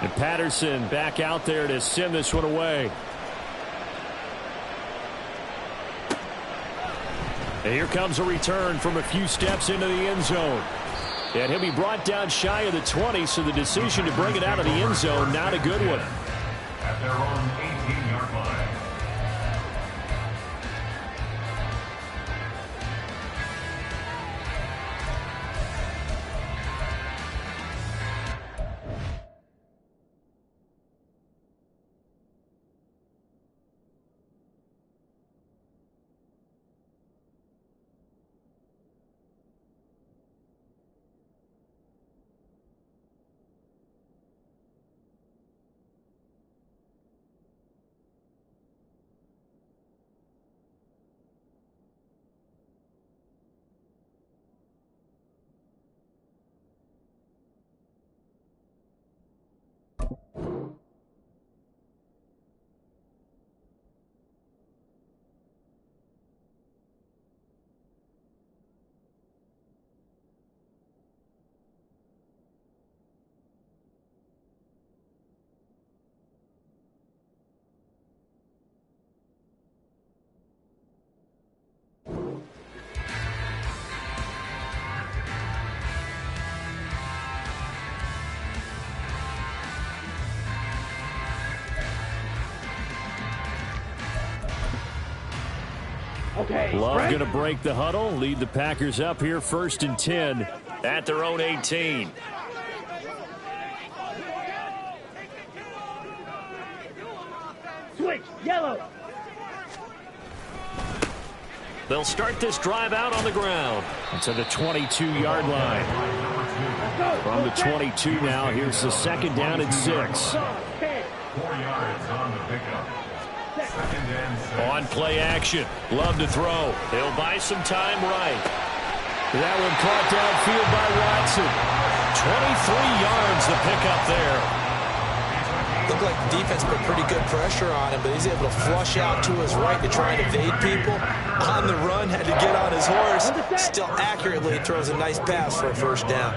And Patterson back out there to send this one away. And here comes a return from a few steps into the end zone. And he'll be brought down shy of the 20, so the decision to bring it out of the end zone, not a good one. At their own 18-yard line. Love going to break the huddle, lead the Packers up here 1st and 10 at their own 18. Switch, yellow. They'll start this drive out on the ground to the 22-yard line. From the 22 now, here's the 2nd down and 6. 4 yards on the pickup. On play action. Love to throw. He'll buy some time right. That one caught downfield by Watson. 23 yards to pick up there. Looked like the defense put pretty good pressure on him, but he's able to flush out to his right to try and evade people. On the run, had to get on his horse. Still accurately throws a nice pass for a 1st down.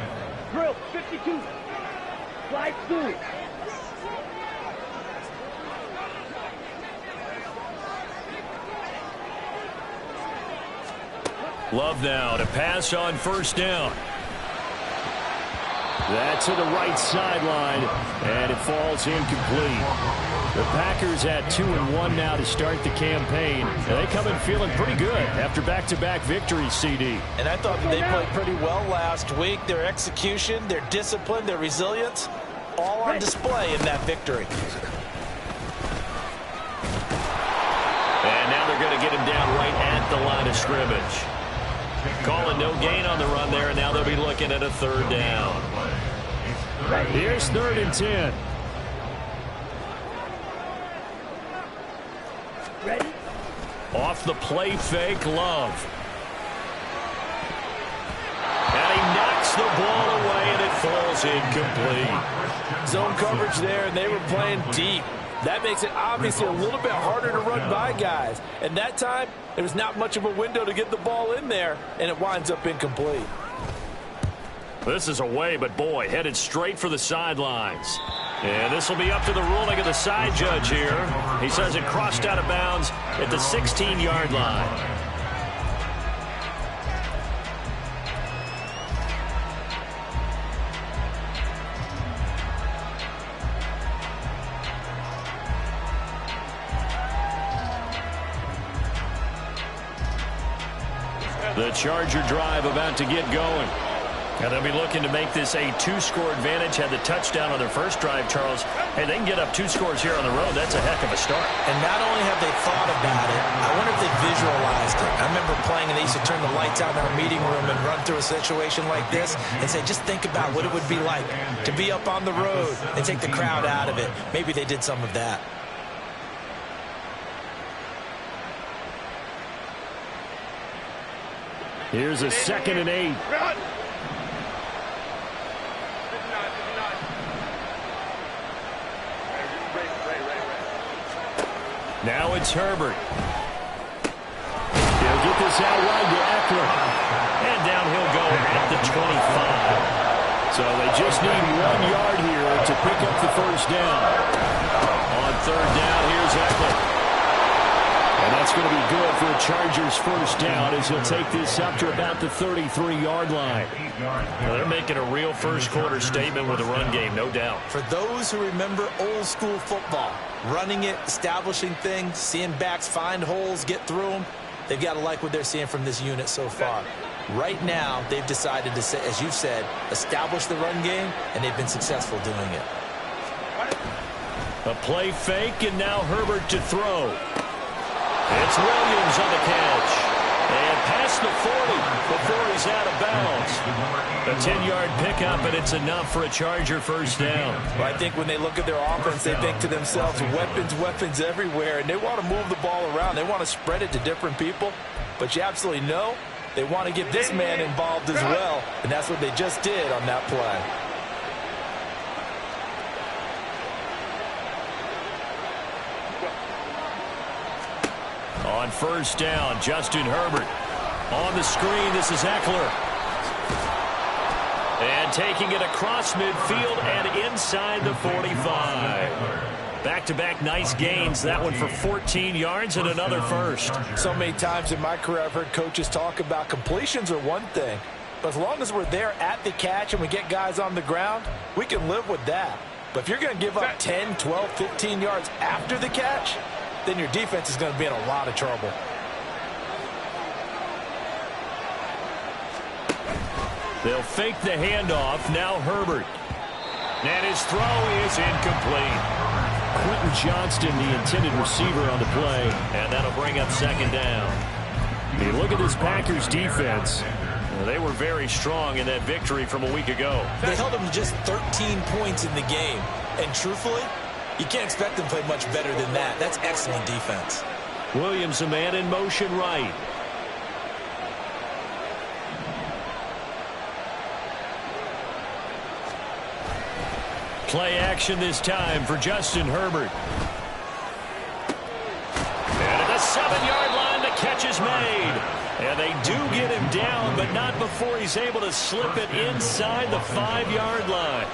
Drill, 52. Slide through. Love now to pass on 1st down. That's to the right sideline, and it falls incomplete. The Packers at 2-1 now to start the campaign. And they come in feeling pretty good after back-to-back victories, CD. And I thought that they played pretty well last week. Their execution, their discipline, their resilience, all on display in that victory. And now they're going to get him down right at the line of scrimmage. Calling no gain on the run there, and now they'll be looking at a 3rd down. Here's 3rd and 10. Ready? Off the play fake, Love. And he knocks the ball away, and it falls incomplete. Zone coverage there, and they were playing deep. That makes it obviously a little bit harder to run by guys. And that time, there was not much of a window to get the ball in there, and it winds up incomplete. This is away, but boy, headed straight for the sidelines. And this will be up to the ruling of the side judge here. He says it crossed out of bounds at the 16-yard line. The Charger drive about to get going. And they'll be looking to make this a 2-score advantage. Had the touchdown on their first drive, Charles. Hey, they can get up 2 scores here on the road. That's a heck of a start. And not only have they thought about it, I wonder if they visualized it. I remember playing, and they used to turn the lights out in our meeting room and run through a situation like this and say, just think about what it would be like to be up on the road and take the crowd out of it. Maybe they did some of that. Here's a 2nd and 8. Now it's Herbert. He'll get this out wide to Eckler. And down he'll go at the 25. So they just need 1 yard here to pick up the first down. On third down, here's Eckler. And that's going to be good for a Chargers first down as he'll take this up to about the 33-yard line. Well, they're making a real first-quarter statement with a run game, no doubt. For those who remember old-school football, running it, establishing things, seeing backs find holes, get through them, they've got to like what they're seeing from this unit so far. Right now, they've decided to, as you've said, establish the run game, and they've been successful doing it. A play fake, and now Herbert to throw. It's Williams on the catch. And past the 40 before he's out of bounds. A 10-yard pickup, and it's enough for a Charger first down. Well, I think when they look at their offense, they think to themselves, weapons, weapons everywhere, and they want to move the ball around. They want to spread it to different people, but you absolutely know they want to get this man involved as well, and that's what they just did on that play. On first down, Justin Herbert. On the screen, this is Eckler. And taking it across midfield and inside the 45. Back-to-back nice gains. That one for 14 yards and another first. So many times in my career I've heard coaches talk about completions are one thing, but as long as we're there at the catch and we get guys on the ground, we can live with that. But if you're going to give up 10, 12, 15 yards after the catch, then your defense is going to be in a lot of trouble. They'll fake the handoff. Now Herbert. And his throw is incomplete. Quentin Johnston, the intended receiver on the play, and that'll bring up second down. You look at this Packers defense. They were very strong in that victory from a week ago. They held them to just 13 points in the game. And truthfully, you can't expect them to play much better than that. That's excellent defense. Williams, a man in motion right. Play action this time for Justin Herbert. And at the 7-yard line, the catch is made. And they do get him down, but not before he's able to slip it inside the 5-yard line.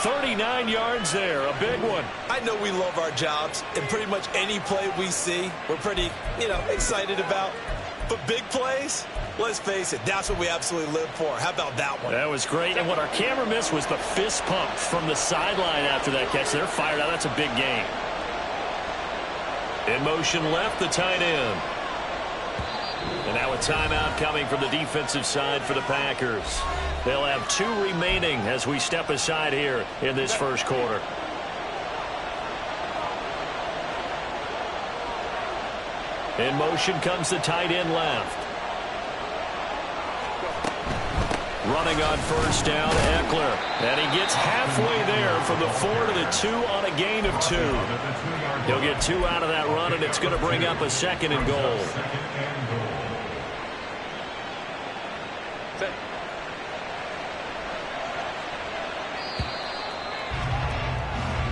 39 yards there, a big one. I know we love our jobs, and pretty much any play we see, we're pretty, excited about. But big plays, let's face it, that's what we absolutely live for. How about that one? That was great, and what our camera missed was the fist pump from the sideline after that catch. They're fired out. That's a big game. In motion left, the tight end. And now a timeout coming from the defensive side for the Packers. They'll have 2 remaining as we step aside here in this first quarter. In motion comes the tight end left. Running on first down, Eckler. And he gets halfway there from the 4 to the 2 on a gain of 2. He'll get 2 out of that run, and it's going to bring up a second and goal.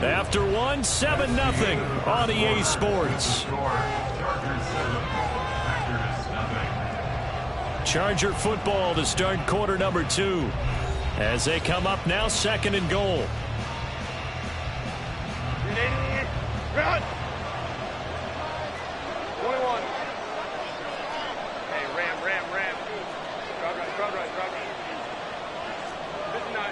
After 1, 7-0 on EA Sports. Charger football to start quarter number 2. As they come up now, second and goal. Run! 21. Hey, ram. Drop right. 59.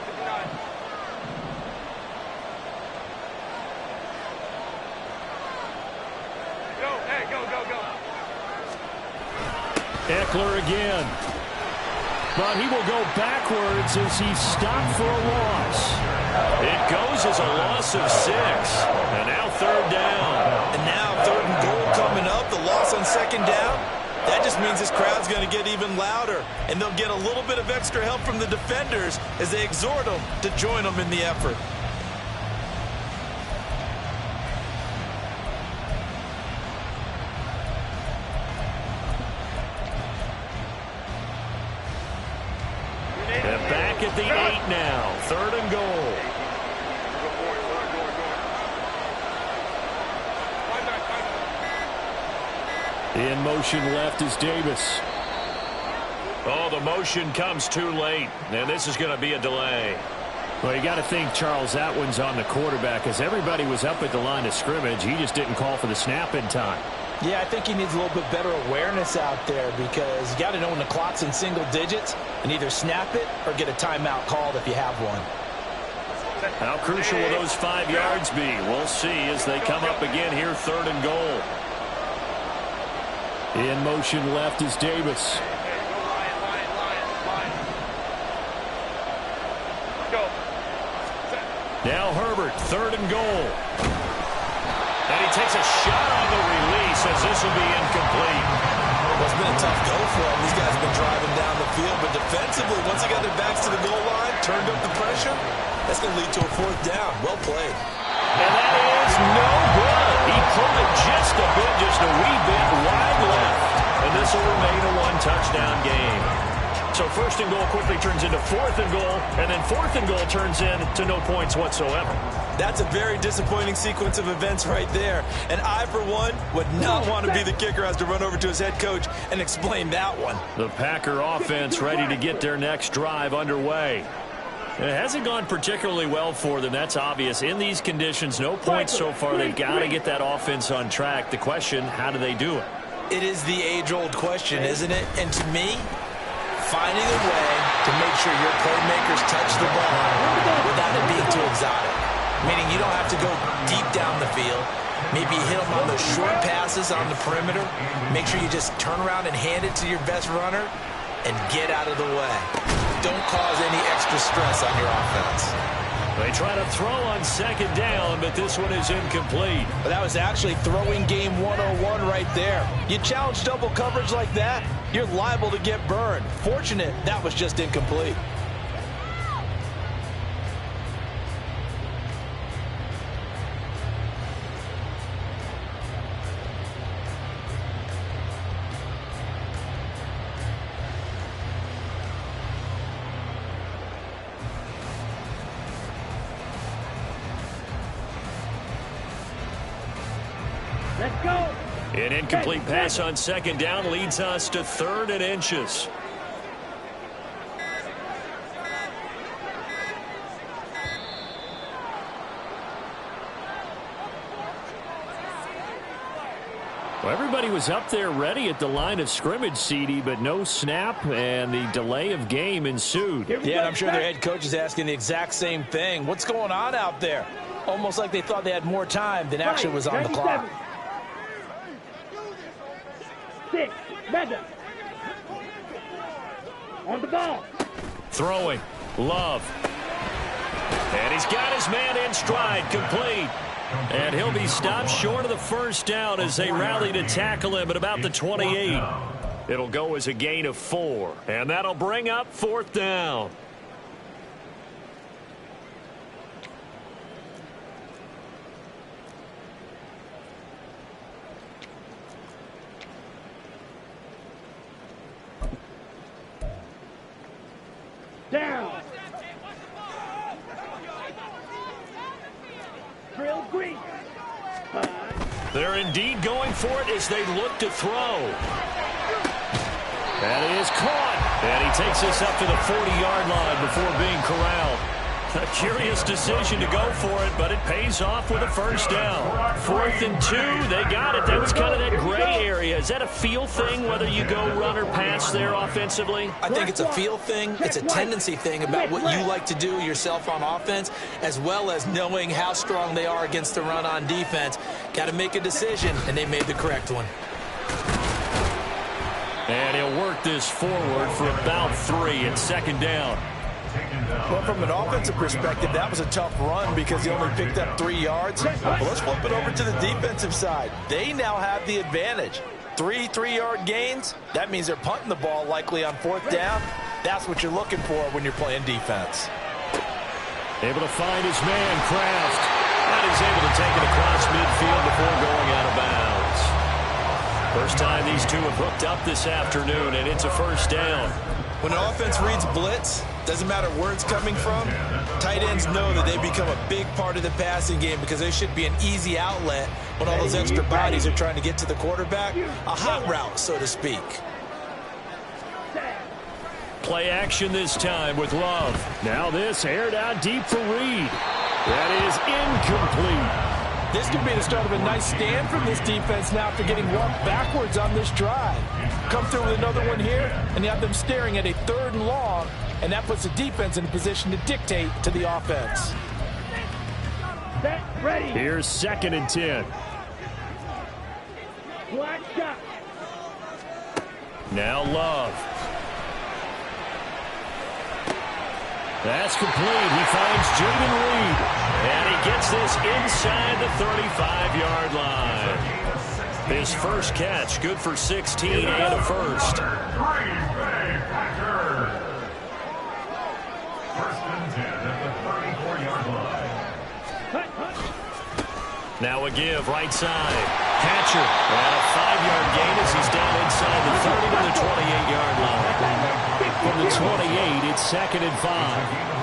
Go. Eckler again. But he will go backwards as he's stopped for a loss. It goes as a loss of 6. And now third down. And now third and goal coming up. The loss on second down. That just means this crowd's going to get even louder. And they'll get a little bit of extra help from the defenders as they exhort them to join them in the effort. Back at the 8 now. Third and goal. In motion left is Davis. Oh, the motion comes too late. And this is going to be a delay. Well, you got to think, Charles, that one's on the quarterback, as everybody was up at the line of scrimmage. He just didn't call for the snap in time. Yeah, I think he needs a little bit better awareness out there, because you got to know when the clock's in single digits and either snap it or get a timeout called if you have one. How crucial will those 5 yards be? We'll see as they come up again here, 3rd and goal. In motion left is Davis. Now Herbert, 3rd and goal. And he takes a shot on the release as this will be incomplete. Well, it's been a tough go for them. These guys have been driving down the field, but defensively, once they got their backs to the goal line, turned up the pressure, that's going to lead to a 4th down. Well played. And that is no good. He pulled it just a bit, just a wee bit wide left. And this will remain a 1-touchdown game. So 1st and goal quickly turns into 4th and goal, and then 4th and goal turns into no points whatsoever. That's a very disappointing sequence of events right there. And I, for one, would not want to be the kicker who has to run over to his head coach and explain that one. The Packer offense ready to get their next drive underway. It hasn't gone particularly well for them, that's obvious. In these conditions, no points so far. They've got to get that offense on track. The question, how do they do it? It is the age-old question, isn't it? And to me, finding a way to make sure your playmakers touch the ball without it being too exotic. Meaning you don't have to go deep down the field. Maybe hit them on those short passes on the perimeter. Make sure you just turn around and hand it to your best runner and get out of the way. Don't cause any extra stress on your offense. They try to throw on 2nd down, but this one is incomplete. But that was actually throwing game 101 right there. You challenge double coverage like that, you're liable to get burned. Fortunate that was just incomplete. Let's go. An incomplete pass on 2nd down leads us to 3rd and inches. Well, everybody was up there ready at the line of scrimmage, CD, but no snap, and the delay of game ensued. Yeah, and I'm sure their head coach is asking the exact same thing. What's going on out there? Almost like they thought they had more time than actually was on the clock. 6, Mega. On the ball. Throwing. Love. And he's got his man in stride, complete. And he'll be stopped short of the 1st down as they rally to tackle him at about the 28. It'll go as a gain of 4. And that'll bring up 4th down. Down. Drill green. They're indeed going for it as they look to throw. And it is caught. And he takes this up to the 40-yard line before being corralled. A curious decision to go for it, but it pays off with a 1st down. 4th and 2, they got it. That was kind of that gray area. Is that a feel thing, whether you go run or pass there offensively? I think it's a feel thing. It's a tendency thing about what you like to do yourself on offense, as well as knowing how strong they are against the run on defense. Got to make a decision, and they made the correct one. And he'll work this forward for about 3 at 2nd down. Well, from an offensive perspective, that was a tough run because he only picked up 3 yards. Well, let's flip it over to the defensive side. They now have the advantage. 3 3-yard gains. That means they're punting the ball likely on 4th down. That's what you're looking for when you're playing defense. Able to find his man, Kraft. And he's able to take it across midfield before going out of bounds. First time these two have hooked up this afternoon, and it's a 1st down. When an offense reads blitz, doesn't matter where it's coming from, tight ends know that they become a big part of the passing game because they should be an easy outlet when all those extra bodies are trying to get to the quarterback. A hot route, so to speak. Play action this time with Love. Now this aired out deep for Reed. That is incomplete. This could be the start of a nice stand from this defense now after getting walked backwards on this drive. Come through with another one here, and you have them staring at a 3rd and long, and that puts the defense in a position to dictate to the offense. Set, ready. Here's 2nd and 10. Black shot. Now Love. That's complete. He finds Jaden Reed. And he gets this inside the 35-yard line. His first catch, good for 16 and a first. Green Bay Packers. 1st and 10 at the 34-yard line. Now a give, right side. Hatcher. And a 5-yard gain as he's down inside the 30 to the 28-yard line. From the 28, it's 2nd and 5.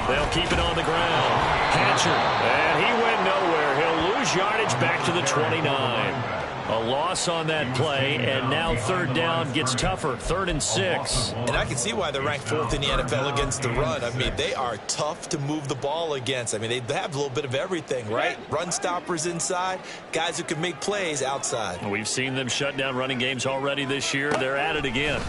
They'll keep it on the ground. Hatcher. And he went nowhere. He'll lose yardage back to the 29. A loss on that play, and now 3rd down gets tougher. 3rd and 6. And I can see why they're ranked 4th in the NFL against the run. I mean, they are tough to move the ball against. I mean, they have a little bit of everything, right? Run stoppers inside, guys who can make plays outside. We've seen them shut down running games already this year. They're at it again.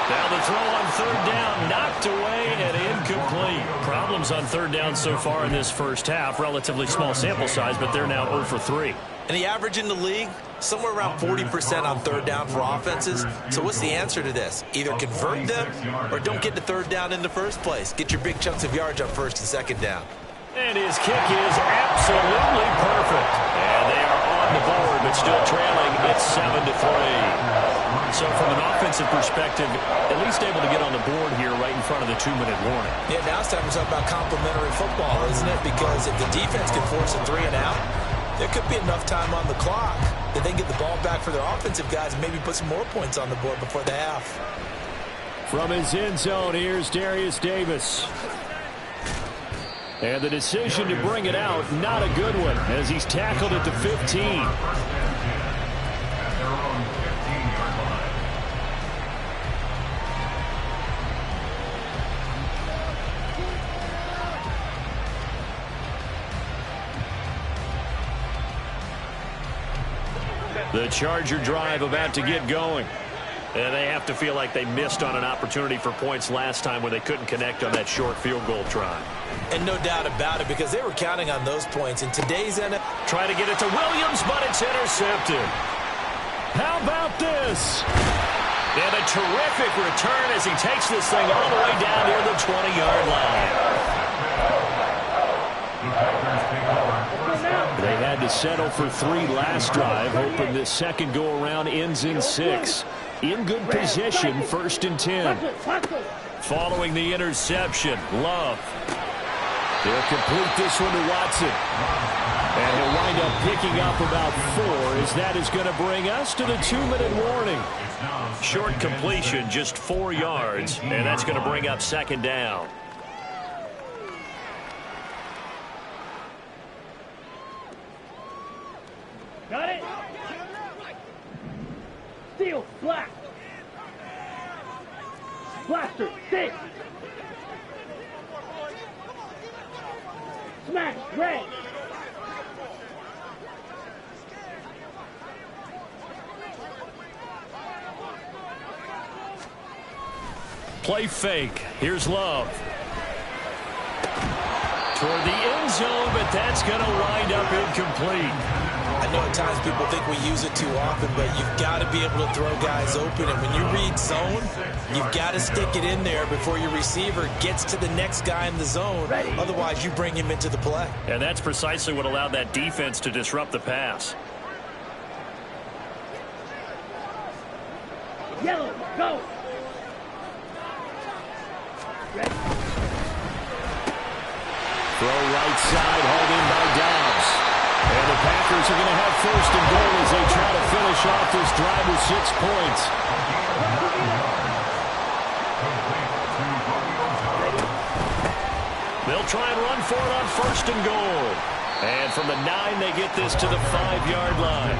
Now the throw on 3rd down, knocked away and incomplete. Problems on 3rd down so far in this first half. Relatively small sample size, but they're now 0 for 3. And the average in the league, somewhere around 40% on 3rd down for offenses. So what's the answer to this? Either convert them or don't get to 3rd down in the first place. Get your big chunks of yards on 1st and 2nd down. And his kick is absolutely perfect. And they are on the board, but still trailing. It's 7 to 3. So from an offensive perspective, at least able to get on the board here right in front of the 2-minute warning. Yeah, now it's time to talk about complementary football, isn't it? Because if the defense can force a 3 and out, there could be enough time on the clock that they can get the ball back for their offensive guys and maybe put some more points on the board before the half. From his end zone, here's Darius Davis. And the decision to bring it out, not a good one, as he's tackled at the 15. The Charger drive about to get going. And they have to feel like they missed on an opportunity for points last time when they couldn't connect on that short field goal try. And no doubt about it, because they were counting on those points. In today's NFL, try to get it to Williams, but it's intercepted. How about this? And a terrific return as he takes this thing all the way down near the 20-yard line. They had to settle for 3 last drive, hoping this second go-around ends in 6. In good position, 1st and 10. Following the interception, Love. They'll complete this one to Watson. And he'll wind up picking up about 4, as that is going to bring us to the 2-minute warning. Short completion, just 4 yards, and that's going to bring up 2nd down. Got it. Steel, black. Blaster, 6. Smash, red. Play fake. Here's Love. Toward the end zone, but that's going to wind up incomplete. I know at times people think we use it too often, but you've got to be able to throw guys open. And when you read zone, you've got to stick it in there before your receiver gets to the next guy in the zone. Otherwise, you bring him into the play. And that's precisely what allowed that defense to disrupt the pass. Yellow, go. Red. Throw right side, hauled in by Dobbs. And the Packers are going to have 1st and goal as they try to finish off this drive with 6 points. They'll try and run for it on 1st and goal. And from the 9, they get this to the 5-yard line.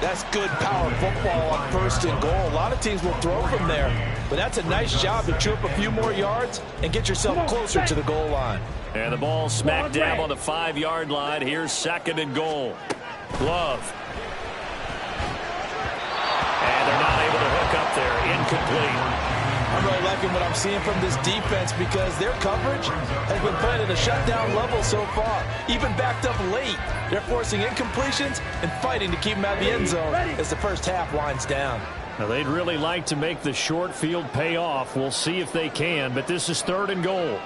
That's good power football on 1st and goal. A lot of teams will throw from there, but that's a nice job to chew up a few more yards and get yourself closer to the goal line. And the ball smack dab on the 5-yard line. Here's 2nd and goal. Love. And they're not able to hook up there. Incomplete. I'm really liking what I'm seeing from this defense because their coverage has been playing at a shutdown level so far. Even backed up late, they're forcing incompletions and fighting to keep them out of the end zone as the first half winds down. Now, they'd really like to make the short field pay off. We'll see if they can, but this is 3rd and goal.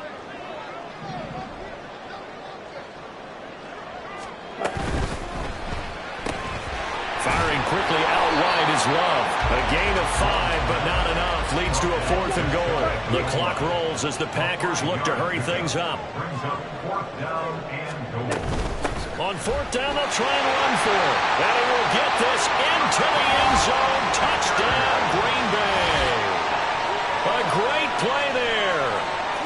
Firing quickly out wide is Love. A gain of 5, but not enough. Leads to a 4th and goal. The clock rolls as the Packers look to hurry things up. On 4th down, they'll try and run for it. And he will get this into the end zone. Touchdown, Green Bay. A great play there.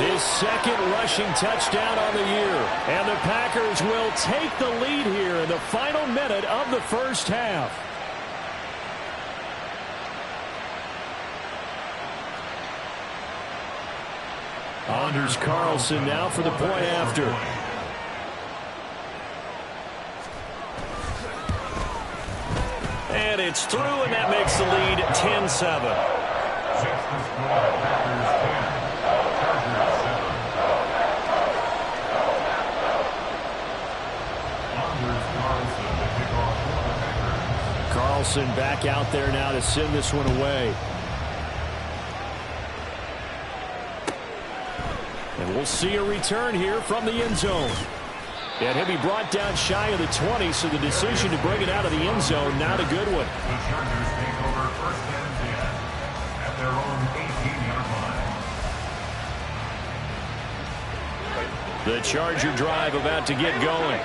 His 2nd rushing touchdown on the year. And the Packers will take the lead here in the final minute of the first half. Anders Carlson now for the point after. And it's through, and that makes the lead 10-7. Carlson back out there now to send this one away. And we'll see a return here from the end zone. And he'll be brought down shy of the 20, so the decision to bring it out of the end zone, not a good one. The Chargers take over 1st and 10 at their own 18-yard line. The Charger drive about to get going.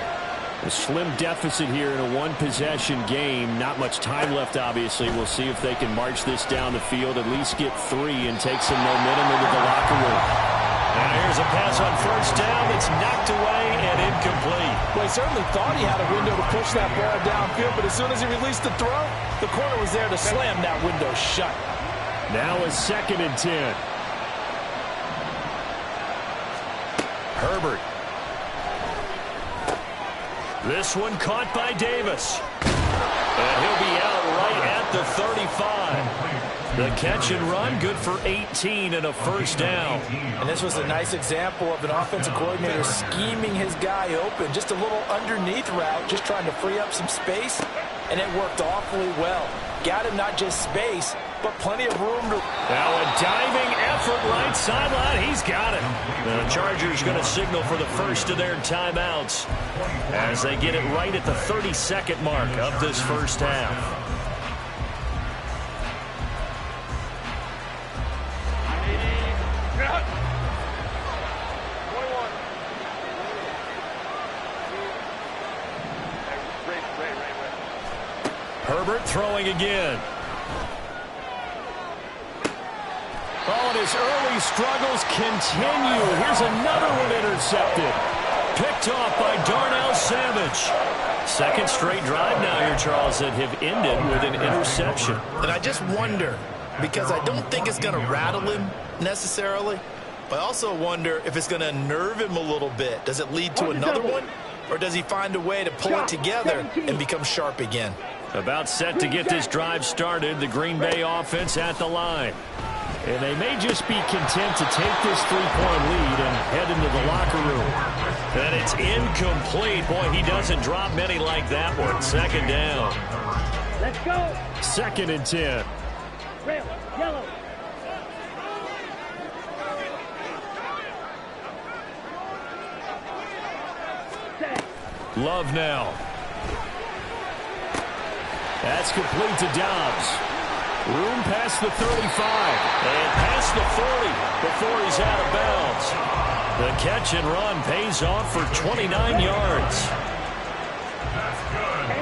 A slim deficit here in a one-possession game. Not much time left, obviously. We'll see if they can march this down the field, at least get 3 and take some momentum into the locker room. And here's a pass on 1st down. It's knocked away and incomplete. Well, he certainly thought he had a window to push that ball downfield, but as soon as he released the throw, the corner was there to slam that window shut. Now a 2nd and 10. Herbert. This one caught by Davis. And he'll be out right at the 35. The catch and run, good for 18 and a 1st down. And this was a nice example of an offensive coordinator scheming his guy open. Just a little underneath route, just trying to free up some space, and it worked awfully well. Got him not just space, but plenty of room to... Now a diving effort right sideline. He's got it. The Chargers going to signal for the first of their timeouts as they get it right at the 32nd mark of this first half. Herbert throwing again. Oh, and his early struggles continue. Here's another one intercepted. Picked off by Darnell Savage. 2nd straight drive now here, Charles, that have ended with an interception. And I just wonder, because I don't think it's going to rattle him necessarily, but I also wonder if it's going to nerve him a little bit. Does it lead to another one? Or does he find a way to pull it together and become sharp again? About set to get this drive started. The Green Bay offense at the line. And they may just be content to take this 3-point lead and head into the locker room. And it's incomplete. Boy, he doesn't drop many like that one. 2nd down. Let's go. 2nd and 10. Red, yellow. Love now. That's complete to Dobbs. Room past the 35 and past the 40 before he's out of bounds. The catch and run pays off for 29 yards. That's good for the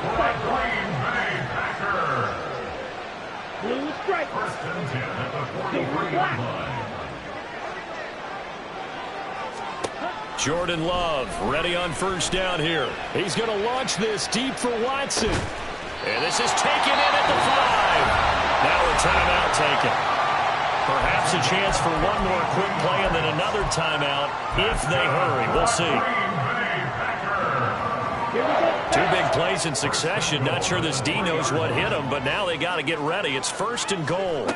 Green Bay Packers. Blue strike. 1st and 10 at the 43-yard line. Jordan Love ready on 1st down here. He's going to launch this deep for Watson. And this is taken in at the 5. Now a timeout taken. Perhaps a chance for one more quick play and then another timeout if they hurry. We'll see. 2 big plays in succession. Not sure this D knows what hit him, but now they got to get ready. It's 1st and goal.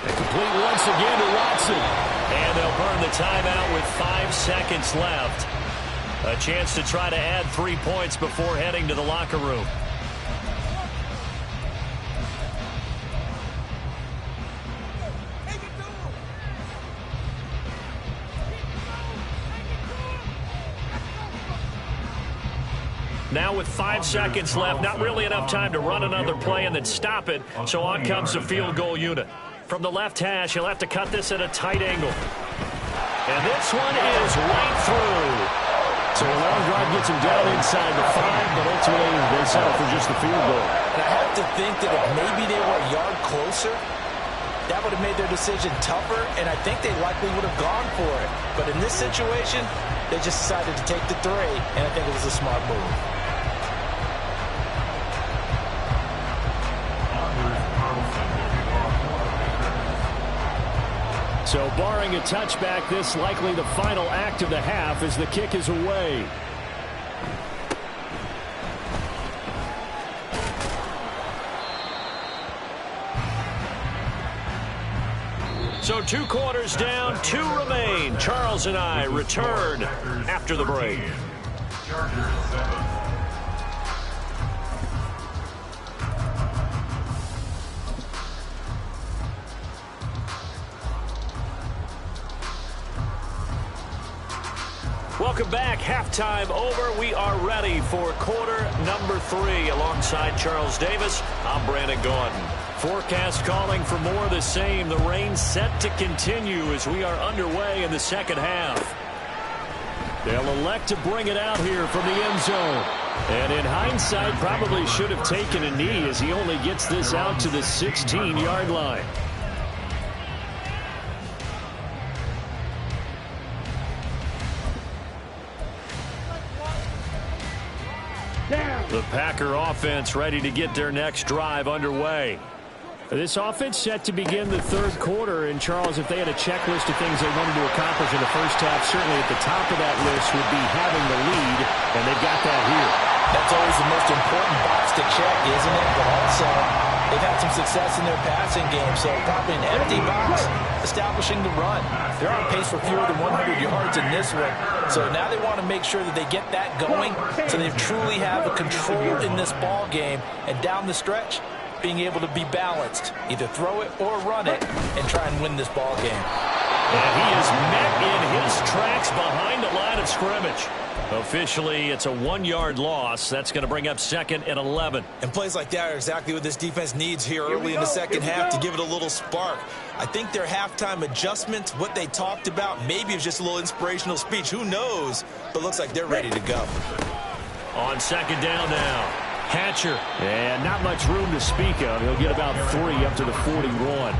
And complete once again to Watson. And they'll burn the timeout with 5 seconds left. A chance to try to add 3 points before heading to the locker room. Now with 5 seconds left, not really enough time to run another play and then stop it, so on comes the field goal unit. From the left hash, he'll have to cut this at a tight angle. And this one is right through. So a long drive gets him down inside the 5, but ultimately they settle for just the field goal. And I have to think that if maybe they were a yard closer, that would have made their decision tougher, and I think they likely would have gone for it. But in this situation, they just decided to take the 3, and I think it was a smart move. So barring a touchback, this likely the final act of the half as the kick is away. So 2 quarters down, 2 remain. Charles and I return after the break. Welcome back. Halftime over. We are ready for quarter number 3. Alongside Charles Davis, I'm Brandon Gaudin. Forecast calling for more of the same. The rain set to continue as we are underway in the second half. They'll elect to bring it out here from the end zone. And in hindsight, probably should have taken a knee as he only gets this out to the 16-yard line. The Packer offense ready to get their next drive underway. This offense set to begin the 3rd quarter. And, Charles, if they had a checklist of things they wanted to accomplish in the first half, certainly at the top of that list would be having the lead, and they've got that here. That's always the most important box to check, isn't it? But also, they've had some success in their passing game, so probably an empty box establishing the run. They're on pace for fewer than 100 yards in this one, so now they want to make sure that they get that going so they truly have a control in this ball game, and down the stretch, being able to be balanced, either throw it or run it, and try and win this ball game. And he is met in his tracks behind the line of scrimmage. Officially, it's a 1-yard loss. That's going to bring up 2nd and 11. And plays like that are exactly what this defense needs here early in the second half to give it a little spark. I think their halftime adjustments, what they talked about, maybe it was just a little inspirational speech. Who knows? But looks like they're ready to go. On 2nd down now. Hatcher. And not much room to speak of. He'll get about 3 up to the 41.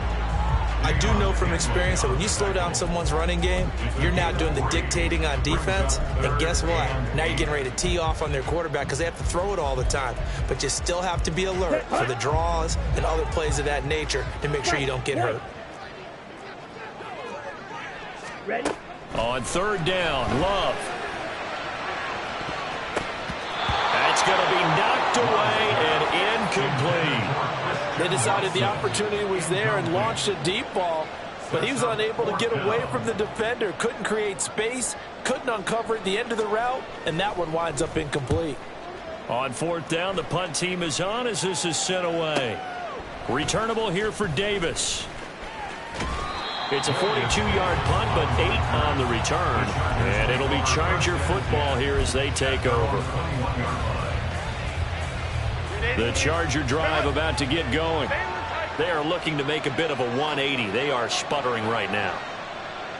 I do know from experience that when you slow down someone's running game, you're now doing the dictating on defense. And guess what? Now you're getting ready to tee off on their quarterback because they have to throw it all the time. But you still have to be alert for the draws and other plays of that nature to make sure you don't get hurt. Ready? On 3rd down, Love. That's going to be knocked away and incomplete. They decided the opportunity was there and launched a deep ball, but he was unable to get away from the defender, couldn't create space, couldn't uncover at the end of the route, and that one winds up incomplete. On 4th down, the punt team is on as this is sent away. Returnable here for Davis. It's a 42-yard punt, but 8 on the return. And it'll be Charger football here as they take over. The Charger drive about to get going. They are looking to make a bit of a 180. They are sputtering right now.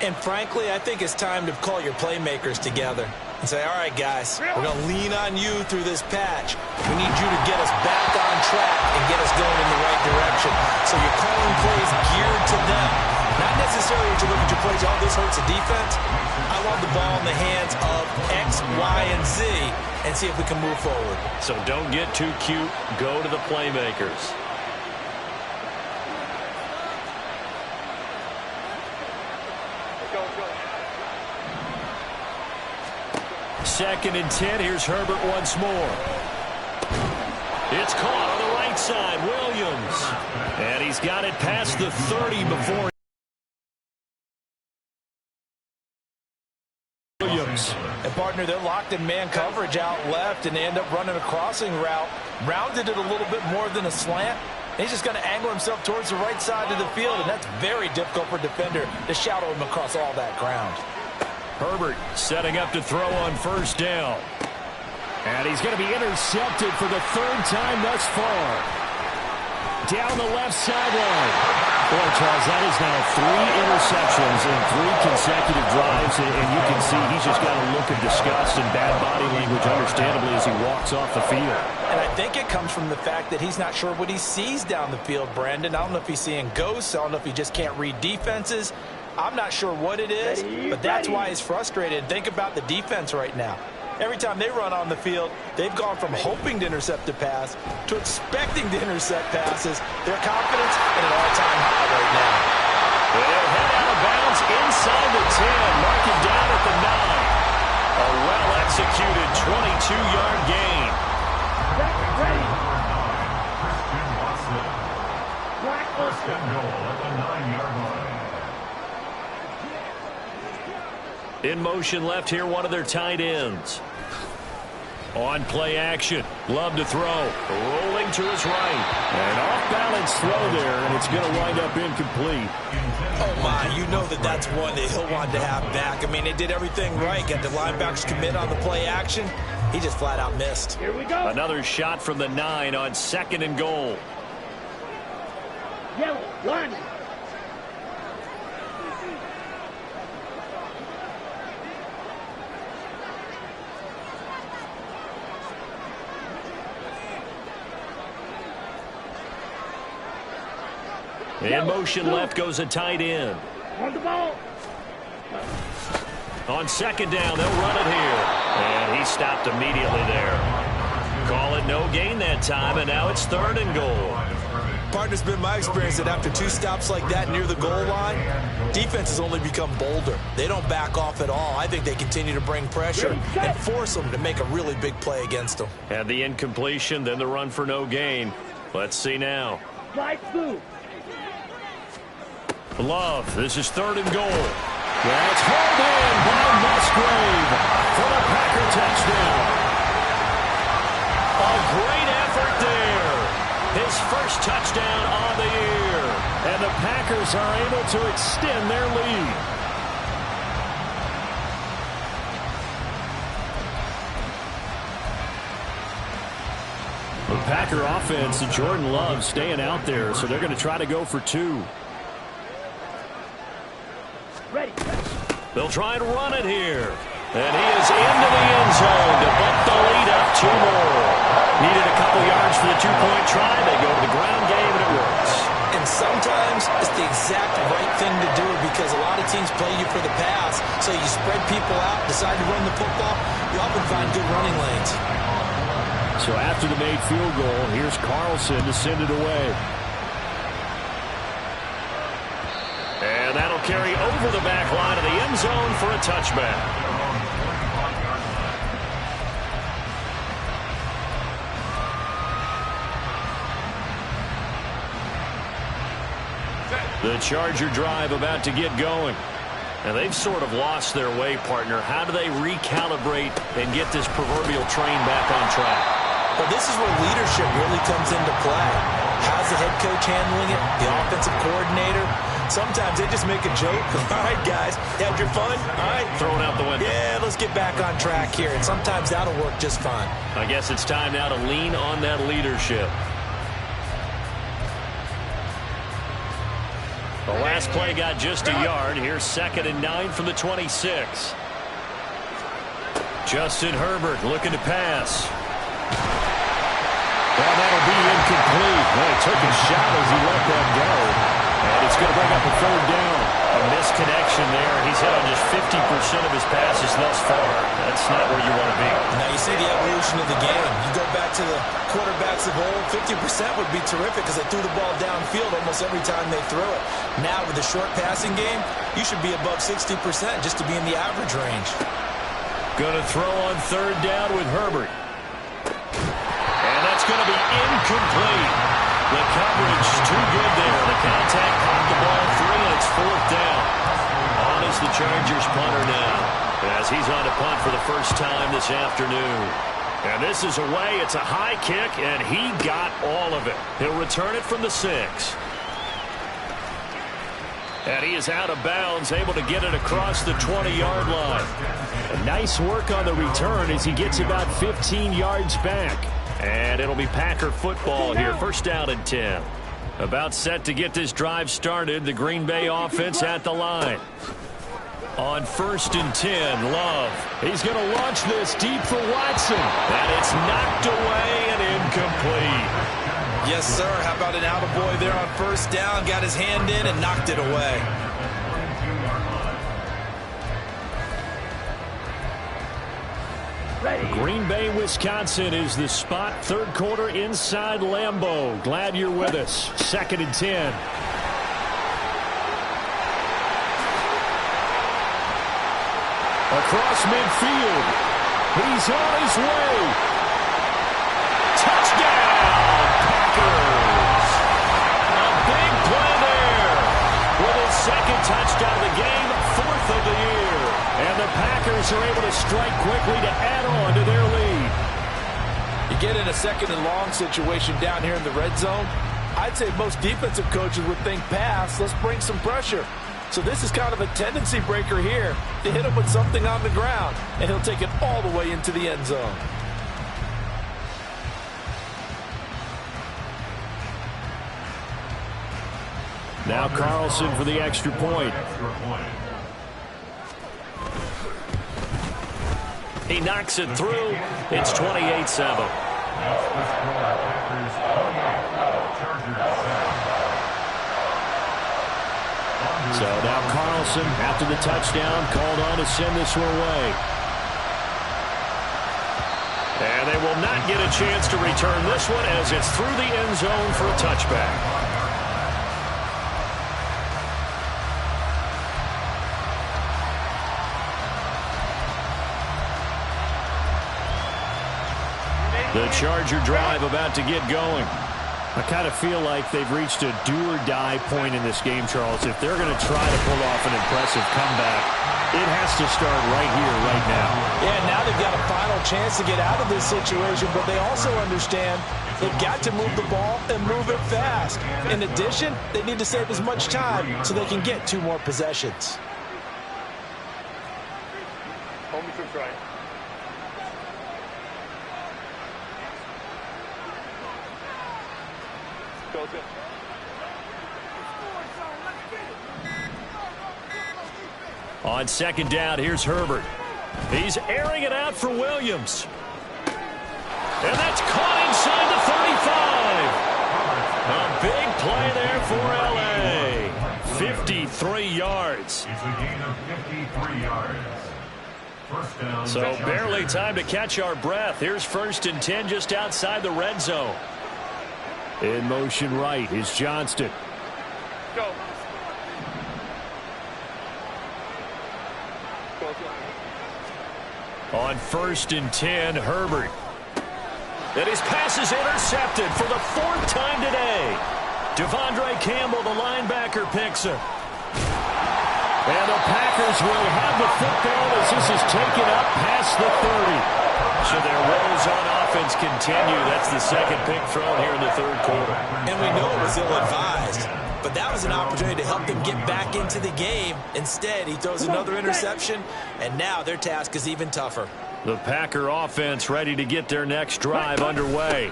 And frankly, I think it's time to call your playmakers together and say, all right, guys, we're going to lean on you through this patch. We need you to get us back on track and get us going in the right direction. So you're calling plays geared to them. Not necessarily what you're looking to plays, oh, this hurts the defense. I want the ball in the hands of X, Y, and Z and see if we can move forward. So don't get too cute. Go to the playmakers. Go, go. 2nd and 10. Here's Herbert once more. It's caught on the right side. Williams. And he's got it past the 30 before Williams. And, partner, they're locked in man coverage out left, and they end up running a crossing route. Rounded it a little bit more than a slant. And he's just going to angle himself towards the right side of the field, and that's very difficult for a defender to shadow him across all that ground. Herbert setting up to throw on 1st down. And he's going to be intercepted for the 3rd time thus far. Down the left sideline. Boy, Charles, that is now 3 interceptions in 3 consecutive drives, and you can see he's just got a look of disgust and bad body language, understandably, as he walks off the field. And I think it comes from the fact that he's not sure what he sees down the field, Brandon. I don't know if he's seeing ghosts. I don't know if he just can't read defenses. I'm not sure what it is, but that's why he's frustrated. Think about the defense right now. Every time they run on the field, they've gone from hoping to intercept a pass to expecting to intercept passes. Their confidence at an all-time high right now. They'll head out of bounds inside the 10. Mark it down at the 9. A well-executed 22-yard gain. Ready. Black First and goal at the 9-yard line. In motion left here, one of their tight ends. On play action. Love to throw. Rolling to his right. An off-balance throw there, and it's going to wind up incomplete. Oh, my, you know that's one that he'll want to have back. I mean, they did everything right. Got the linebackers commit on the play action. He just flat out missed. Here we go. Another shot from the 9 on 2nd and goal. Yellow, line. In motion left goes a tight end. On the ball. On 2nd down, they'll run it here. And he stopped immediately there. Call it no gain that time, and now it's 3rd and goal. Partner's been my experience that after 2 stops like that near the goal line, defense has only become bolder. They don't back off at all. I think they continue to bring pressure and force them to make a really big play against them. And the incompletion, then the run for no gain. Let's see now. Slide through. Love, this is 3rd and goal. That's hauled in by Musgrave for the Packer touchdown. A great effort there. His first touchdown on the year. And the Packers are able to extend their lead. The Packer offense, Jordan Love staying out there, so they're going to try to go for 2. Ready. They'll try and run it here. And he is into the end zone to bump the lead up 2 more. Needed a couple yards for the 2-point try. They go to the ground game, and it works. And sometimes it's the exact right thing to do because a lot of teams play you for the pass. So you spread people out, decide to run the football. You often find good running lanes. So after the made field goal, here's Carlson to send it away. And that'll carry over the back line of the end zone for a touchback. The Charger drive about to get going. And they've sort of lost their way, partner. How do they recalibrate and get this proverbial train back on track? Well, this is where leadership really comes into play. How's the head coach handling it? The offensive coordinator? Sometimes they just make a joke. All right, guys, you had your fun? All right. Thrown out the window. Yeah, let's get back on track here. And sometimes that'll work just fine. I guess it's time now to lean on that leadership. The last play got just a yard. Here's 2nd and 9 from the 26. Justin Herbert looking to pass. Well, that'll be incomplete. Well, he took a shot as he let that go. And it's going to bring up a 3rd down. A misconnection production there. He's hit on just 50% of his passes thus far. That's not where you want to be. Now you see the evolution of the game. You go back to the quarterbacks of old, 50% would be terrific because they threw the ball downfield almost every time they threw it. Now with the short passing game, you should be above 60% just to be in the average range. Going to throw on third down with Herbert. And that's going to be incomplete. The coverage too good there. The contact caught the ball free, and it's fourth down. On is the Chargers punter now, as he's on to punt for the first time this afternoon. And this is away. It's a high kick, and he got all of it. He'll return it from the 6. And he is out of bounds, able to get it across the 20-yard line. A nice work on the return as he gets about 15 yards back. And it'll be Packer football here. First down and 10. About set to get this drive started. The Green Bay offense at the line. On first and 10, Love. He's going to launch this deep for Watson. And it's knocked away and incomplete. Yes, sir. How about an attaboy there on first down? Got his hand in and knocked it away. Green Bay, Wisconsin is the spot. Third quarter inside Lambeau. Glad you're with us. Second and 10. Across midfield. He's on his way. Touchdown, Packers. A big play there. With his second touchdown of the game, fourth of the year. And the Packers are able to strike quickly to add on to their lead. You get in a second and long situation down here in the red zone. I'd say most defensive coaches would think pass. Let's bring some pressure. So this is kind of a tendency breaker here to hit him with something on the ground, and he'll take it all the way into the end zone. Now Carlson for the extra point. He knocks it through. It's 28-7. So now Carlson, after the touchdown, called on to send this one away. And they will not get a chance to return this one as it's through the end zone for a touchback. The Charger drive about to get going. I kind of feel like they've reached a do-or-die point in this game, Charles. If they're going to try to pull off an impressive comeback, it has to start right here, right now. Yeah, now they've got a final chance to get out of this situation, but they also understand they've got to move the ball and move it fast. In addition, they need to save as much time so they can get 2 more possessions. Hold me to try. Go, go. On second down, here's Herbert. He's airing it out for Williams. And that's caught inside the 35. A big play there for L.A. 53 yards. It's a gain of 53 yards. First down. So barely time to catch our breath. Here's first and 10 just outside the red zone. In motion right is Johnston. Go. On first and 10, Herbert. And his pass is intercepted for the 4th time today. Devondre Campbell, the linebacker, picks it. And the Packers will have the football as this is taken up past the 30. So their woes on offense continue. That's the second pick thrown here in the third quarter. And we know it was ill-advised, but that was an opportunity to help them get back into the game. Instead, he throws another interception, and now their task is even tougher. The Packer offense ready to get their next drive underway.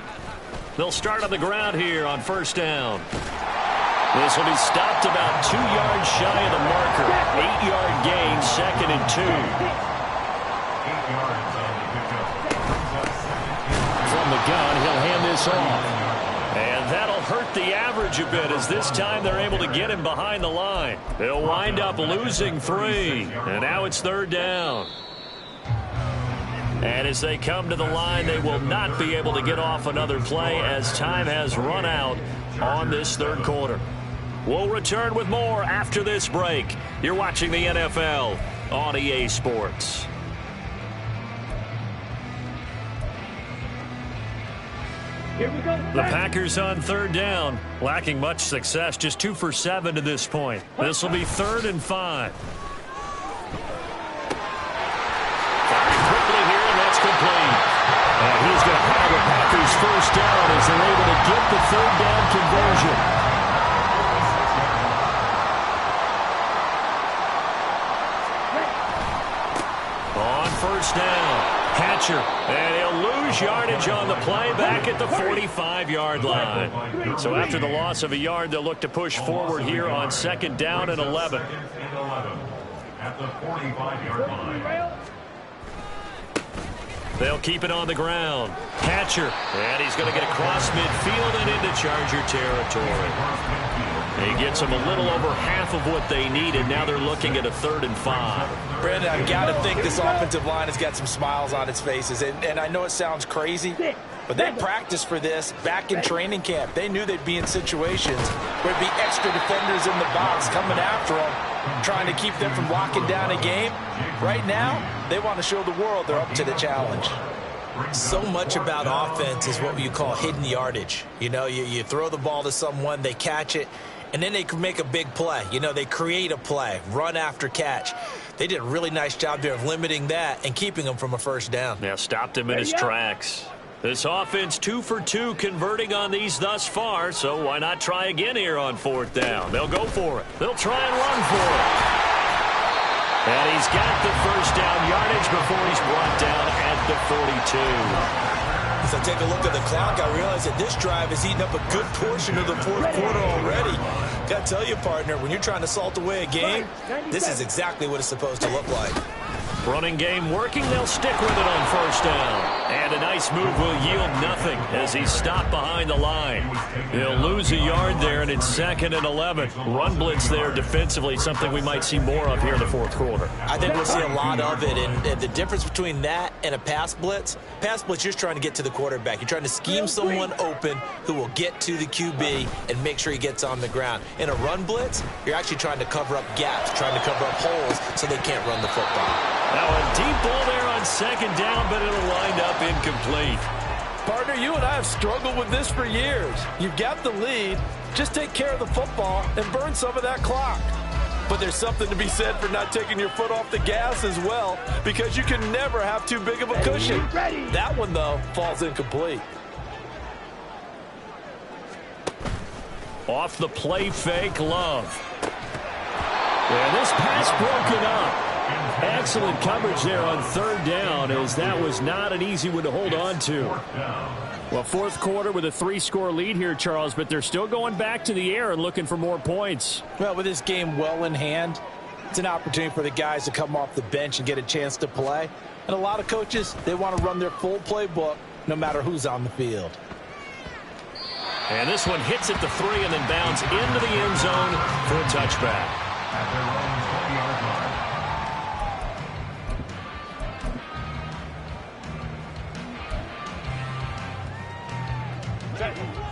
They'll start on the ground here on first down. This will be stopped about 2 yards shy of the marker. 8-yard gain, second and 2. 8 yards on the pickup. From the gun, he'll hand this off. And that'll hurt the average coverage a bit, as this time they're able to get him behind the line. They'll wind up losing 3, and now it's 3rd down. And as they come to the line, they will not be able to get off another play as time has run out on this 3rd quarter. We'll return with more after this break. You're watching the NFL on EA Sports. Here we go. The Packers on 3rd down, lacking much success, just 2 for 7 to this point. This will be 3rd and 5. Firing quickly here, and that's complete. And he's going to have the Packers 1st down as they're able to get the 3rd down conversion. On 1st down, Hatcher, and he'll lose yardage on the play back at the 45-yard line. So after the loss of a yard, they'll look to push forward here on 2nd down and 11. At the 45-yard line. They'll keep it on the ground. Hatcher, and he's going to get across midfield and into Charger territory. He gets them a little over half of what they needed. Now they're looking at a 3rd and 5. Brandon, I've got to think this offensive line has got some smiles on its faces. And I know it sounds crazy, but they practiced for this back in training camp. They knew they'd be in situations where there'd be extra defenders in the box coming after them, trying to keep them from locking down a game. Right now, they want to show the world they're up to the challenge. So much about offense is what you call hidden yardage. You know, you throw the ball to someone, they catch it, and then they can make a big play. You know, they create a play, run after catch. They did a really nice job there of limiting that and keeping them from a 1st down. Yeah, stopped him in his tracks. This offense 2 for 2 converting on these thus far, so why not try again here on 4th down? They'll go for it. They'll try and run for it. And he's got the 1st down yardage before he's brought down at the 42. As I take a look at the clock, I realize that this drive has eaten up a good portion of the 4th quarter already. Got to tell you, partner, when you're trying to salt away a game, this is exactly what it's supposed to look like. Running game working. They'll stick with it on 1st down. And a nice move will yield nothing as he's stopped behind the line. He'll lose a yard there, and it's 2nd and 11. Run blitz there defensively, something we might see more of here in the 4th quarter. I think we'll see a lot of it, and the difference between that and a pass blitz, you're just trying to get to the quarterback. You're trying to scheme someone open who will get to the QB and make sure he gets on the ground. In a run blitz, you're actually trying to cover up gaps, trying to cover up holes so they can't run the football. Now a deep ball there on 2nd down, but it'll wind up incomplete. Partner, you and I have struggled with this for years. You've got the lead. Just take care of the football and burn some of that clock. But there's something to be said for not taking your foot off the gas as well, because you can never have too big of a cushion. That one, though, falls incomplete. Off the play fake, Love. And this pass broken up. Excellent coverage there on 3rd down, as that was not an easy one to hold on to. Well, 4th quarter with a 3-score lead here, Charles, but they're still going back to the air and looking for more points. Well, with this game well in hand, it's an opportunity for the guys to come off the bench and get a chance to play. And a lot of coaches, they want to run their full playbook no matter who's on the field. And this one hits at the 3 and then bounds into the end zone for a touchback. At their own 20-yard line.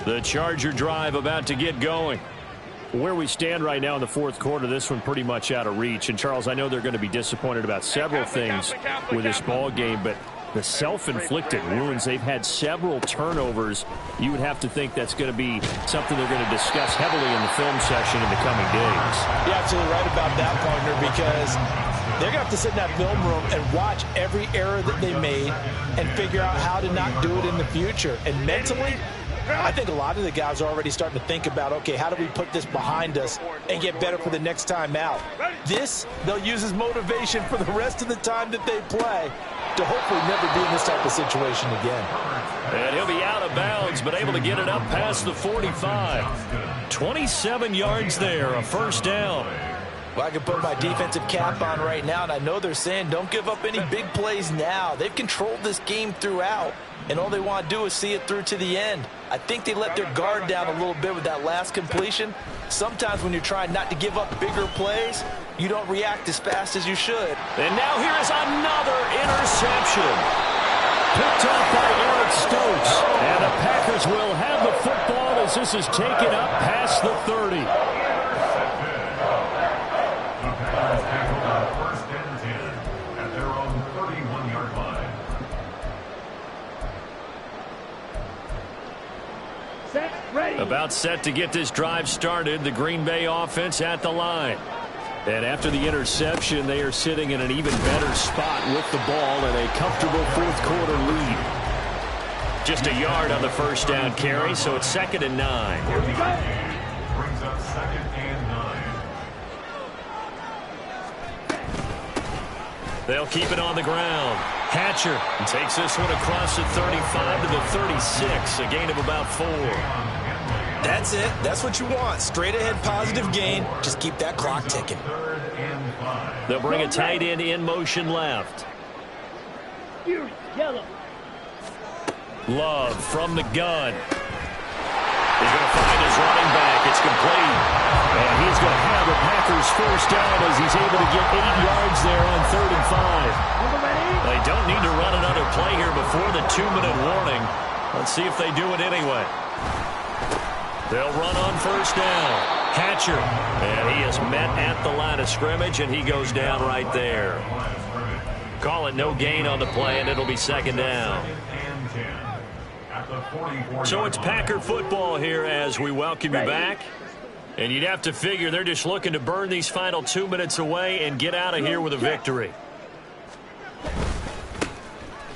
The Charger drive about to get going. Where we stand right now in the 4th quarter, this one pretty much out of reach. And, Charles, I know they're going to be disappointed about several things with this ball game, but the self-inflicted wounds, they've had several turnovers. You would have to think that's going to be something they're going to discuss heavily in the film session in the coming days. You're absolutely right about that, partner, because they're going to have to sit in that film room and watch every error that they made and figure out how to not do it in the future. And mentally, I think a lot of the guys are already starting to think about, okay, how do we put this behind us and get better for the next time out? This, they'll use as motivation for the rest of the time that they play to hopefully never be in this type of situation again. And he'll be out of bounds, but able to get it up past the 45. 27 yards there, a 1st down. Well, I can put my defensive cap on right now, and I know they're saying don't give up any big plays now. They've controlled this game throughout, and all they want to do is see it through to the end. I think they let their guard down a little bit with that last completion. Sometimes when you're trying not to give up bigger plays, you don't react as fast as you should. And now here is another interception. Picked off by Eric Stokes. And the Packers will have the football as this is taken up past the 30. First and 10 at their own 31-yard line. Set, ready. About set to get this drive started. The Green Bay offense at the line. And after the interception, they are sitting in an even better spot with the ball and a comfortable fourth-quarter lead. Just a yard on the first down carry, so it's 2nd and 9. Here we go. Brings up 2nd and 9. They'll keep it on the ground. Hatcher takes this one across the 35 to the 36, a gain of about 4. That's it. That's what you want. Straight ahead positive gain. Just keep that clock ticking. 3rd and 5. They'll bring a tight end in motion left. Here's yellow. Love from the gun. He's going to find his running back. It's complete. And he's going to have the Packers first down as he's able to get 8 yards there on 3rd and 5. They don't need to run another play here before the 2-minute warning. Let's see if they do it anyway. They'll run on first down. Hatcher. And he is met at the line of scrimmage, and he goes down right there. Call it no gain on the play, and it'll be 2nd down. So it's Packer football here as we welcome you back. And you'd have to figure they're just looking to burn these final 2 minutes away and get out of here with a victory.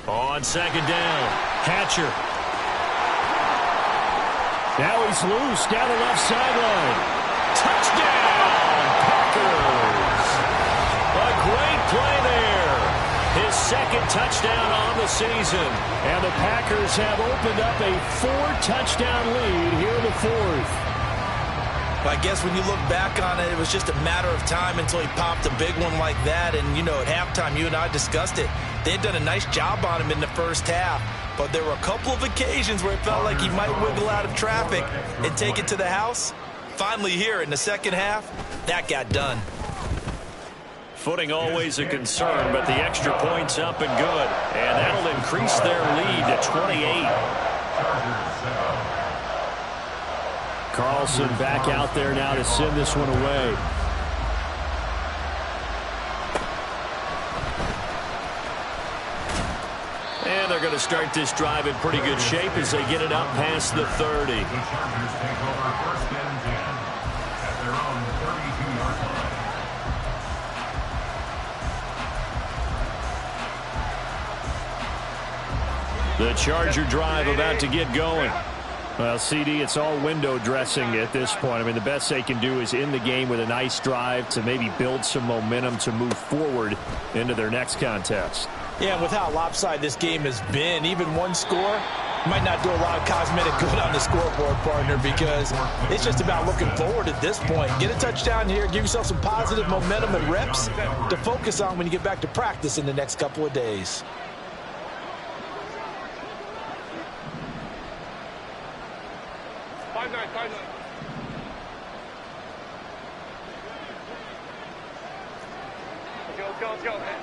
On 2nd down, Hatcher. Now he's loose down the left sideline. Touchdown, Packers. A great play there. His 2nd touchdown on the season. And the Packers have opened up a 4-touchdown lead here in the 4th. I guess when you look back on it, it was just a matter of time until he popped a big one like that. And, you know, at halftime, you and I discussed it. They had done a nice job on him in the first half. But there were a couple of occasions where it felt like he might wiggle out of traffic and take it to the house. Finally here in the second half, that got done. Footing always a concern, but the extra point's up and good. And that'll increase their lead to 28. Carlson back out there now to send this one away. And they're going to start this drive in pretty good shape as they get it up past the 30. The Chargers take over 1st and 10 at their own 32-yard line. The Charger drive about to get going. Well, CD, it's all window dressing at this point. I mean, the best they can do is end the game with a nice drive to maybe build some momentum to move forward into their next contest. Yeah, and with how lopsided this game has been, even one score might not do a lot of cosmetic good on the scoreboard, partner, because it's just about looking forward at this point. Get a touchdown here, give yourself some positive momentum and reps to focus on when you get back to practice in the next couple of days. Let's go, man.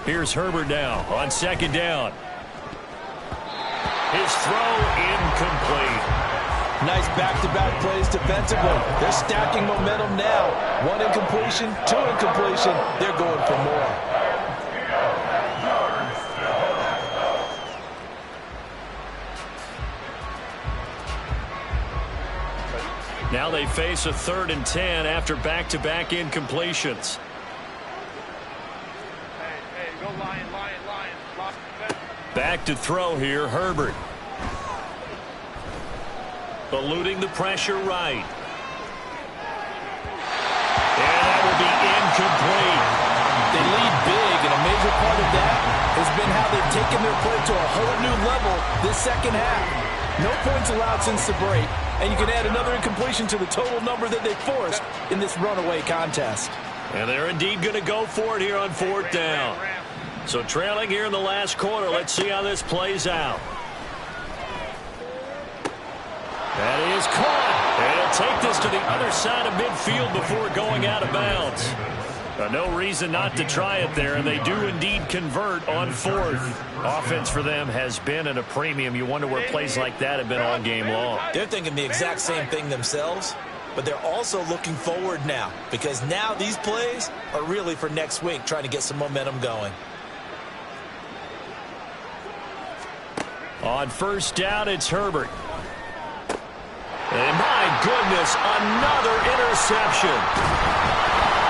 Here's Herbert now on 2nd down. His throw incomplete. Nice back-to-back plays defensively. They're stacking momentum now. 1 incompletion, 2 incompletion. They're going for more. Now they face a 3rd and 10 after back-to-back incompletions. Hey, go Lion. Back to throw here, Herbert. Eluding the pressure right. And that will be incomplete. They lead big, and a major part of that has been how they've taken their play to a whole new level this second half. No points allowed since the break, and you can add another incompletion to the total number that they forced in this runaway contest. And they're indeed going to go for it here on 4th down. So trailing here in the last quarter. Let's see how this plays out. That is caught. And he'll take this to the other side of midfield before going out of bounds. No reason not to try it there, and they do indeed convert on 4th. Offense for them has been at a premium. You wonder where plays like that have been all game long. They're thinking the exact same thing themselves, but they're also looking forward now, because now these plays are really for next week, trying to get some momentum going. On 1st down, it's Herbert. And my goodness, another interception.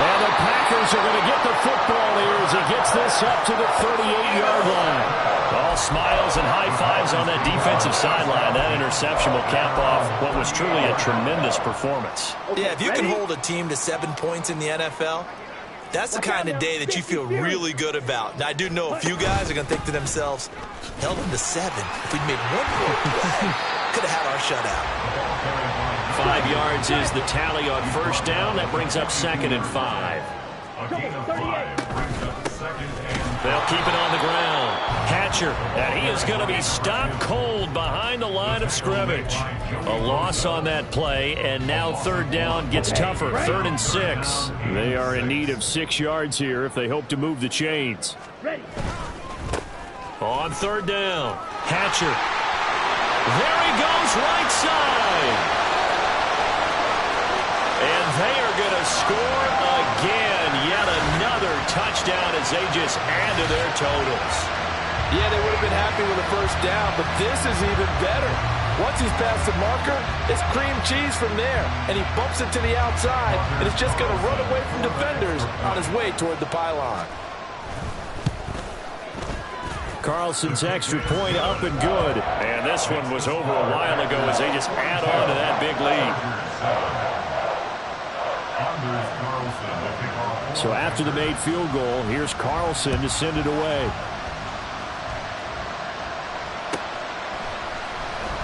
And the Packers are going to get the football here as he gets this up to the 38-yard line. All smiles and high fives on that defensive sideline. That interception will cap off what was truly a tremendous performance. Yeah, if you can hold a team to 7 points in the NFL, that's the kind of day that you feel really good about. Now, I do know a few guys are going to think to themselves, held them to 7. If we'd made one more play, could have had our shutout. 5 yards is the tally on 1st down. That brings up 2nd and 5. They'll keep it on the ground. Hatcher, and he is going to be stopped cold behind the line of scrimmage. A loss on that play, and now 3rd down gets tougher. 3rd and 6. They are in need of 6 yards here if they hope to move the chains. On 3rd down, Hatcher. There he goes, right side. And they are going to score again. Yet another touchdown as they just add to their totals. Yeah, they would have been happy with a 1st down, but this is even better. Once he's past the marker, it's cream cheese from there. And he bumps it to the outside, and it's just going to run away from defenders on his way toward the pylon. Carlson's extra point up and good. And this one was over a while ago as they just add on to that big lead. So after the made field goal, here's Carlson to send it away.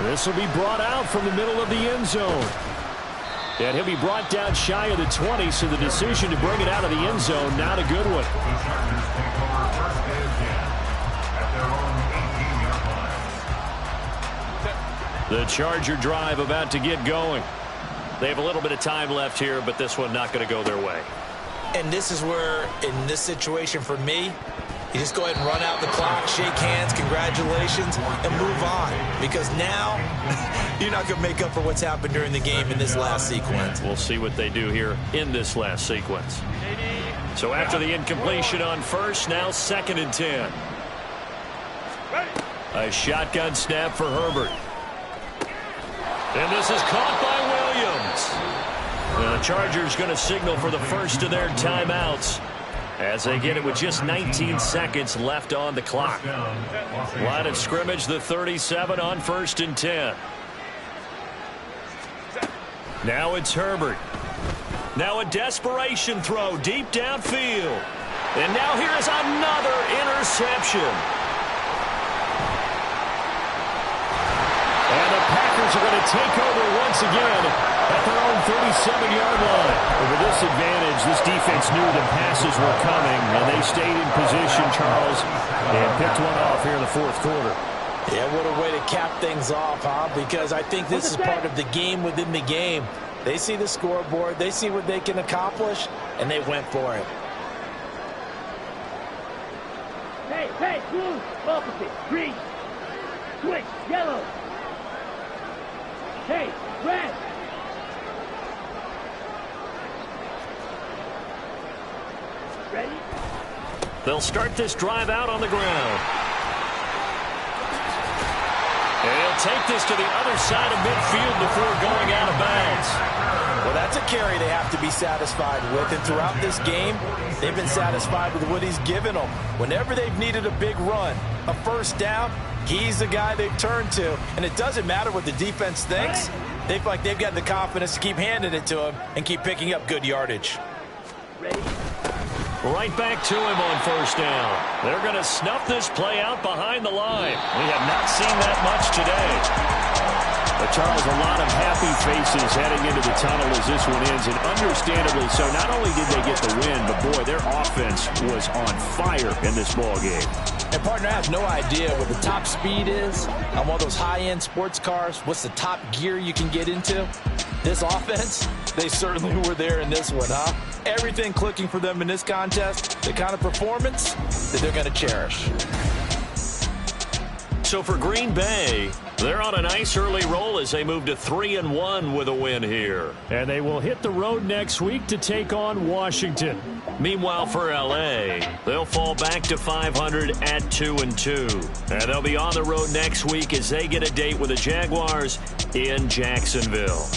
This will be brought out from the middle of the end zone. And he'll be brought down shy of the 20, so the decision to bring it out of the end zone, not a good one. The Charger drive about to get going. They have a little bit of time left here, but this one not going to go their way. And this is where, in this situation for me, you just go ahead and run out the clock, shake hands, congratulations, and move on. Because now, you're not going to make up for what's happened during the game in this last sequence. We'll see what they do here in this last sequence. So after the incompletion on 1st, now 2nd and 10. A shotgun snap for Herbert. And this is caught by Williams. And the Chargers going to signal for the first of their timeouts as they get it with just 19 seconds left on the clock. Line of scrimmage, the 37 on 1st and 10. Now it's Herbert. Now a desperation throw deep downfield. And now here's another interception. And the Packers are going to take over once again at their own 37-yard line. With this advantage, this defense knew the passes were coming, and they stayed in position, Charles, and picked one off here in the 4th quarter. Yeah, what a way to cap things off, huh? Because I think this is part of the game within the game. They see the scoreboard, they see what they can accomplish, and they went for it. Hey, blue, opposite, green, switch, yellow. Hey, red. Ready? They'll start this drive out on the ground. And he'll take this to the other side of midfield before going out of bounds. Well, that's a carry they have to be satisfied with. And throughout this game, they've been satisfied with what he's given them. Whenever they've needed a big run, a 1st down, he's the guy they've turned to. And it doesn't matter what the defense thinks. They feel like they've got the confidence to keep handing it to him and keep picking up good yardage. Ready? Right back to him on 1st down. They're going to snuff this play out behind the line. We have not seen that much today. But Charles, a lot of happy faces heading into the tunnel as this one ends, and understandably so. Not only did they get the win, but boy, their offense was on fire in this ball game. And partner, I have no idea what the top speed is on one of those high-end sports cars. What's the top gear you can get into? This offense, they certainly were there in this one, huh? Everything clicking for them in this contest, the kind of performance that they're going to cherish. So for Green Bay, they're on a nice early roll as they move to 3-1 with a win here. And they will hit the road next week to take on Washington. Meanwhile, for L.A., they'll fall back to 500 at 2-2. And they'll be on the road next week as they get a date with the Jaguars in Jacksonville.